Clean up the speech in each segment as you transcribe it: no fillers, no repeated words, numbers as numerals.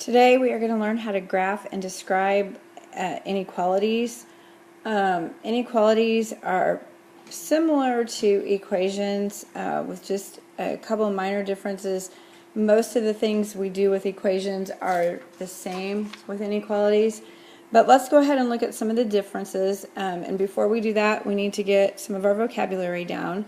Today we are going to learn how to graph and describe inequalities. Inequalities are similar to equations with just a couple of minor differences. Most of the things we do with equations are the same with inequalities. But let's go ahead and look at some of the differences. And before we do that, we need to get some of our vocabulary down.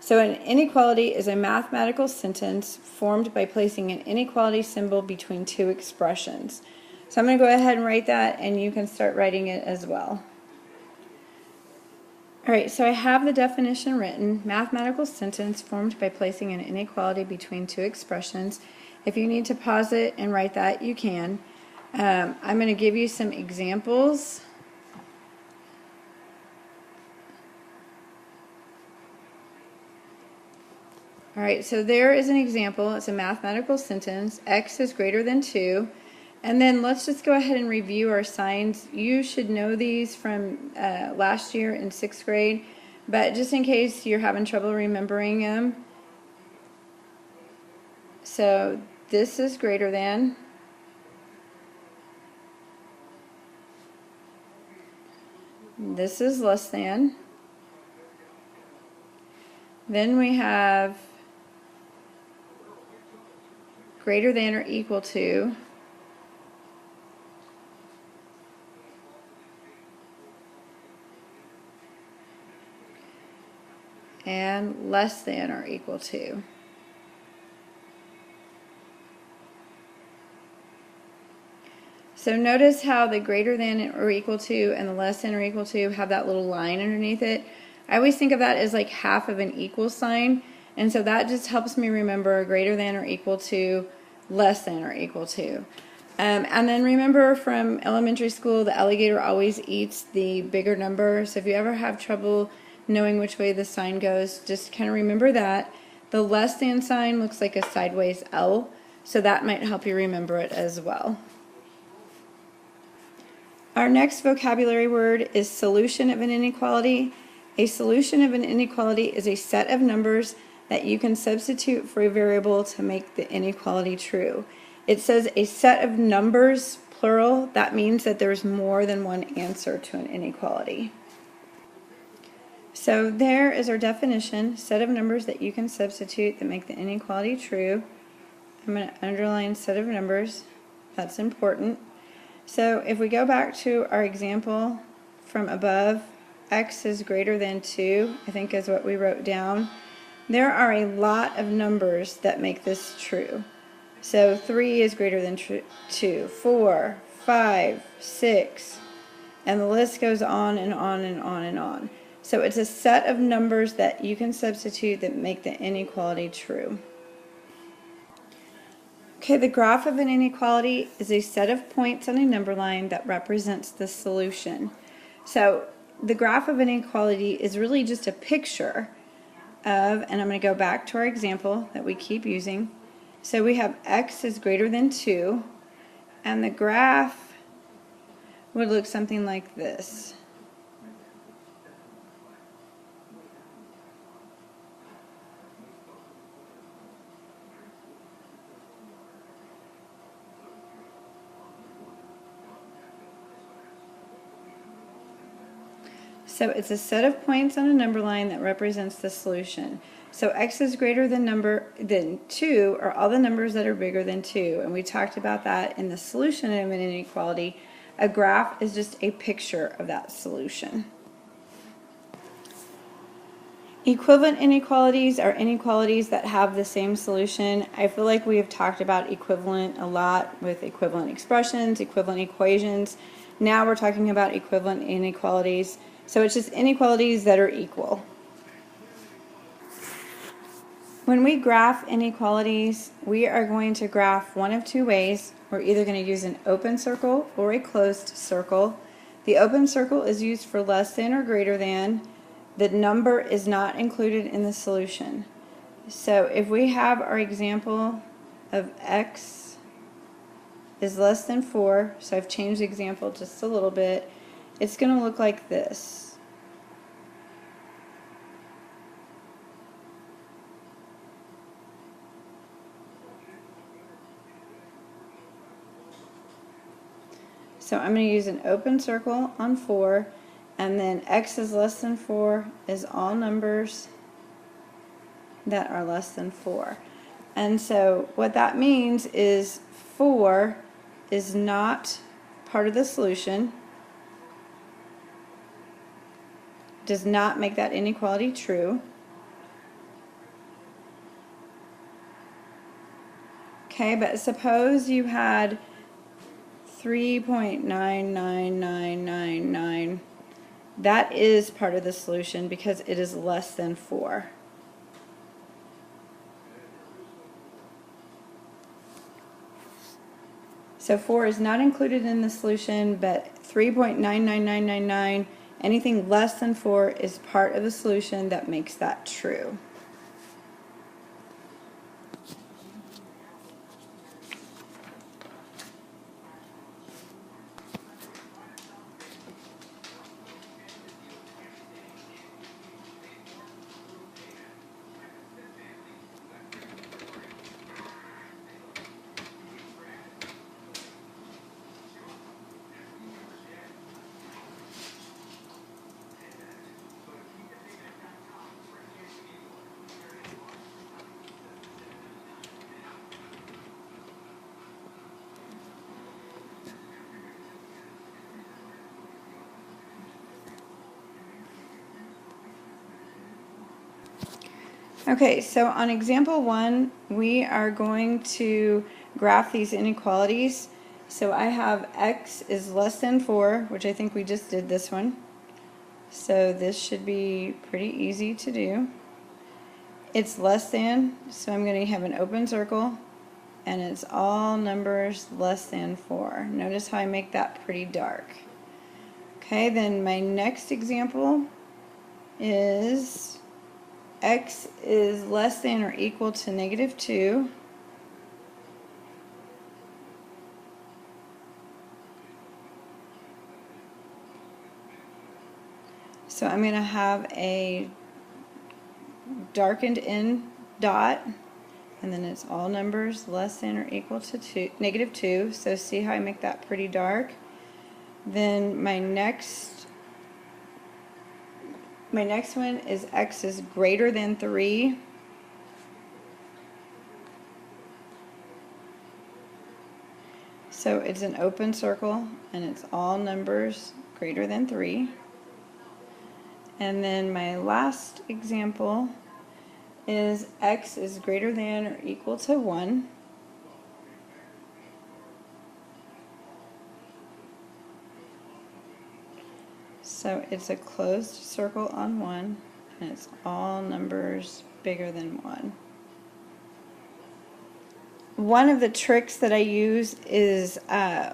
So an inequality is a mathematical sentence formed by placing an inequality symbol between two expressions. So I'm going to go ahead and write that, and you can start writing it as well. Alright, so I have the definition written. Mathematical sentence formed by placing an inequality between two expressions. If you need to pause it and write that, you can. I'm going to give you some examples. Alright, so there is an example. It's a mathematical sentence. X is greater than 2. And then let's just go ahead and review our signs. You should know these from last year in 6th grade, but just in case you're having trouble remembering them. So this is greater than. This is less than. Then we have greater than or equal to, and less than or equal to. So notice how the greater than or equal to and the less than or equal to have that little line underneath it. I always think of that as like half of an equal sign, and so that just helps me remember greater than or equal to, less than or equal to. And then remember from elementary school, the alligator always eats the bigger number. So if you ever have trouble knowing which way the sign goes, just kind of remember that. The less than sign looks like a sideways L, so that might help you remember it as well. Our next vocabulary word is solution of an inequality. A solution of an inequality is a set of numbers that you can substitute for a variable to make the inequality true. It says a set of numbers, plural. That means that there's more than one answer to an inequality. So there is our definition, set of numbers that you can substitute that make the inequality true. I'm going to underline set of numbers. That's important. So if we go back to our example from above, x is greater than 2, I think is what we wrote down. There are a lot of numbers that make this true. So 3 is greater than 2, 4, 5, 6, and the list goes on and on and on and on. So it's a set of numbers that you can substitute that make the inequality true. Okay, the graph of an inequality is a set of points on a number line that represents the solution. So the graph of an inequality is really just a picture of, and I'm going to go back to our example that we keep using. So we have x is greater than 2, and the graph would look something like this. So it's a set of points on a number line that represents the solution. So x is greater than 2 are all the numbers that are bigger than 2. And we talked about that in the solution of an inequality. A graph is just a picture of that solution. Equivalent inequalities are inequalities that have the same solution. I feel like we have talked about equivalent a lot with equivalent expressions, equivalent equations. Now we're talking about equivalent inequalities. So it's just inequalities that are equal. When we graph inequalities, we are going to graph one of two ways. We're either going to use an open circle or a closed circle. The open circle is used for less than or greater than. The number is not included in the solution. So if we have our example of x is less than 4, so I've changed the example just a little bit, it's going to look like this. So I'm going to use an open circle on 4, and then x is less than 4 is all numbers that are less than 4. And so what that means is 4 is not part of the solution, does not make that inequality true. Okay, but suppose you had 3.99999. That is part of the solution because it is less than 4. So 4 is not included in the solution, but 3.99999, anything less than 4 is part of the solution that makes that true. Okay, so on example 1, we are going to graph these inequalities. So I have x is less than 4, which I think we just did this one. So this should be pretty easy to do. It's less than, so I'm going to have an open circle, and it's all numbers less than 4. Notice how I make that pretty dark. Okay, then my next example is x is less than or equal to -2. So I'm going to have a darkened in dot, and then it's all numbers less than or equal to -2. So see how I make that pretty dark? Then my next one is x is greater than 3. So it's an open circle, and it's all numbers greater than 3. And then my last example is x is greater than or equal to 1. So it's a closed circle on 1, and it's all numbers bigger than 1. One of the tricks that I use is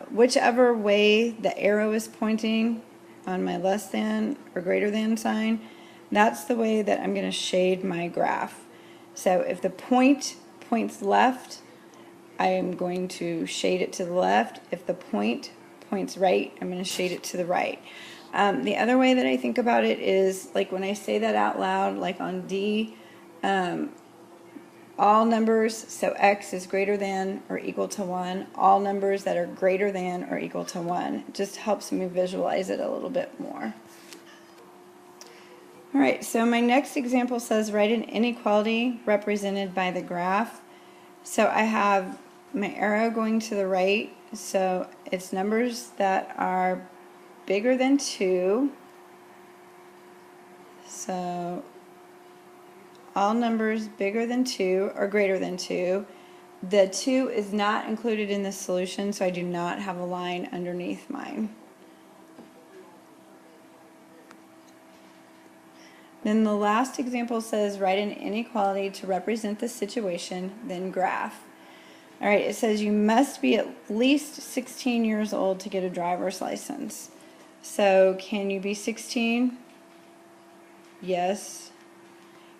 whichever way the arrow is pointing on my less than or greater than sign, that's the way that I'm going to shade my graph. So if the point points left, I am going to shade it to the left. If the point points right, I'm going to shade it to the right. The other way that I think about it is, like when I say that out loud, like on D, all numbers, so x is greater than or equal to 1, all numbers that are greater than or equal to 1. It just helps me visualize it a little bit more. Alright, so my next example says write an inequality represented by the graph. So I have my arrow going to the right, so it's numbers that are bigger than 2. So all numbers bigger than 2 or greater than 2. The 2 is not included in the solution, so I do not have a line underneath mine. Then the last example says write an inequality to represent the situation, then graph. Alright, it says you must be at least 16 years old to get a driver's license. So can you be 16? Yes.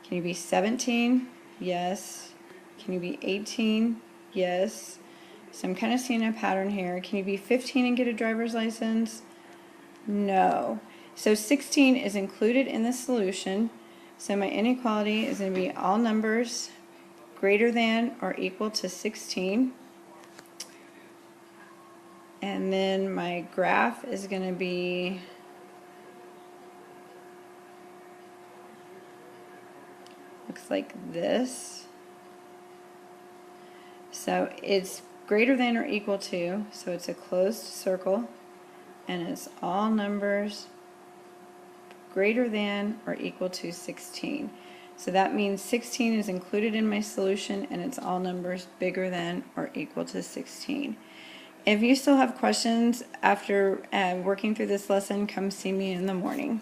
Can you be 17? Yes. Can you be 18? Yes. So I'm kind of seeing a pattern here. Can you be 15 and get a driver's license? No. So 16 is included in the solution. So my inequality is going to be all numbers greater than or equal to 16. And then my graph is going to be looks like this. So it's greater than or equal to, so it's a closed circle, and it's all numbers greater than or equal to 16. So that means 16 is included in my solution, and it's all numbers bigger than or equal to 16. If you still have questions after working through this lesson, come see me in the morning.